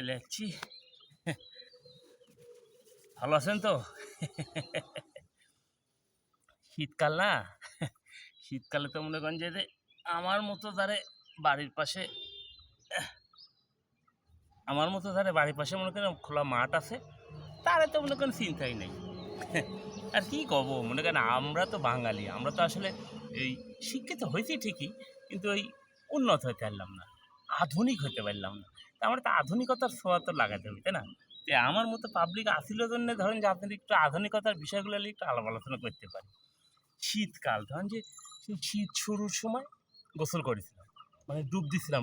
চলে যাচ্ছি। ভালো আছেন তো? শীতকাল না, শীতকালে তো মনে করেন যে আমার মতো যারে বাড়ির পাশে বাড়ির পাশে মনে করেন খোলা মাঠ আছে, তারা তো মনে করেন চিন্তাই নেই। আর কি কব, মনে করেন আমরা তো বাঙালি, আমরা তো আসলে এই শিক্ষিত হয়েছি ঠিকই, কিন্তু ওই উন্নত হতে পারলাম না, আধুনিক হতে পারলাম না। তা আমরা তো আধুনিকতার ছোঁয়া তো লাগাতে হবে, তাই না? যে আমার মতো পাবলিক আসিলের জন্য ধরেন যে আপনার একটু আধুনিকতার বিষয়গুলো নিয়ে একটু আলাপ আলোচনা করতে পারি। শীতকাল ধরেন যে সেই শীত শুরুর সময় গোসল করেছিলাম, মানে ডুব দিছিলাম।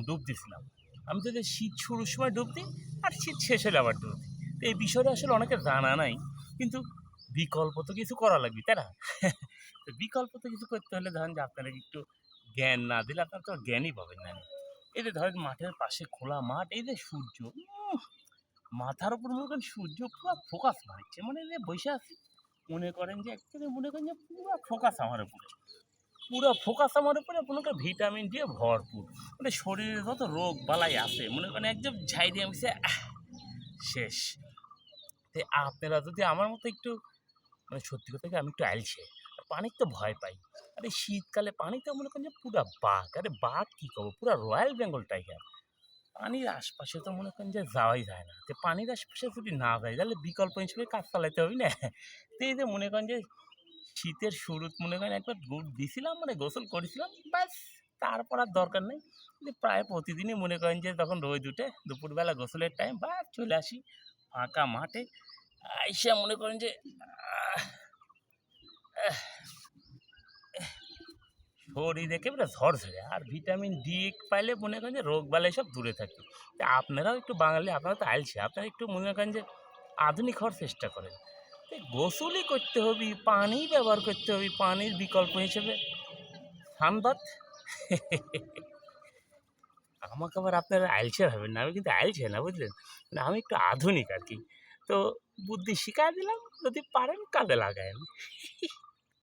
আমি তো যে শীত শুরুর সময় ডুব দিই আর শীত শেষ হলে আবার ডুব দিই। তো এই বিষয়টা আসলে অনেকের জানা নাই, কিন্তু বিকল্প তো কিছু করা লাগবে, তাই না? তো বিকল্প তো কিছু করতে হলে ধরেন যে আপনারা একটু জ্ঞান না দিলে আপনারা তো জ্ঞানই পাবেন না। এই যে ধরেন মাঠের পাশে খোলা মাঠ, এই যে সূর্য, মাথার উপর মনে করেন সূর্য পুরো ফোকাস মারছে, মানে এই যে বসে আছি, মনে করেন যে একচুয়ালি মনে করেন যে পুরো ফোকাস আমার উপরে, মনে করেন ভিটামিন দিয়ে ভরপুর। মানে শরীরে যত রোগ বালাই আছে মনে করেন একদম ঝাই দিয়ে মিশে শেষ। তো আপনারা যদি আমার মতো একটু, মানে সত্যি কথা কি আমি একটু আলছে, পানির তো ভয় পাই। আরে শীতকালে পানিতে মনে করেন যে পুরা বাঘ, আরে বাঘ কী করবো, পুরা রয়্যাল বেঙ্গল টাইগার। পানির আশপাশে তো মনে করেন যে যাওয়াই যায় না। তো পানির আশপাশে যদি না যাই তাহলে বিকল্প হিসেবে কাজ চালাতে হবে না? তো এই যে মনে করেন যে শীতের শুরুত মনে করেন একবার দিছিলাম, মানে গোসল করেছিলাম, ব্যাস। তারপর আর দরকার নেই। কিন্তু প্রায় প্রতিদিনই মনে করেন যে তখন রোদ উঠে দুপুরবেলা গোসলের টাইম বা চলে আসি ফাঁকা মাঠে, আইসা মনে করেন যে আহ, আহ, শরীর একেবারে ঝরঝরে, আর ভিটামিন ডি পাইলে মনে করেন যে রোগ বালাই সব দূরে থাকে। তা আপনারাও একটু বাঙালি, আপনারা তো আইলছে, আপনারা একটু মনে করেন যে আধুনিক হওয়ার চেষ্টা করেন। এই গোসলই করতে হবে, পানি ব্যবহার করতে হবে, পানির বিকল্প হিসেবে সানবাথ। আমাকে আবার আপনারা আইলছে ভাবেন না, আমি কিন্তু আইলছে না, বুঝলেন? মানে আমি একটু আধুনিক আর কি। তো বুদ্ধি শিখাই দিলাম, যদি পারেন কাজে লাগায়েন।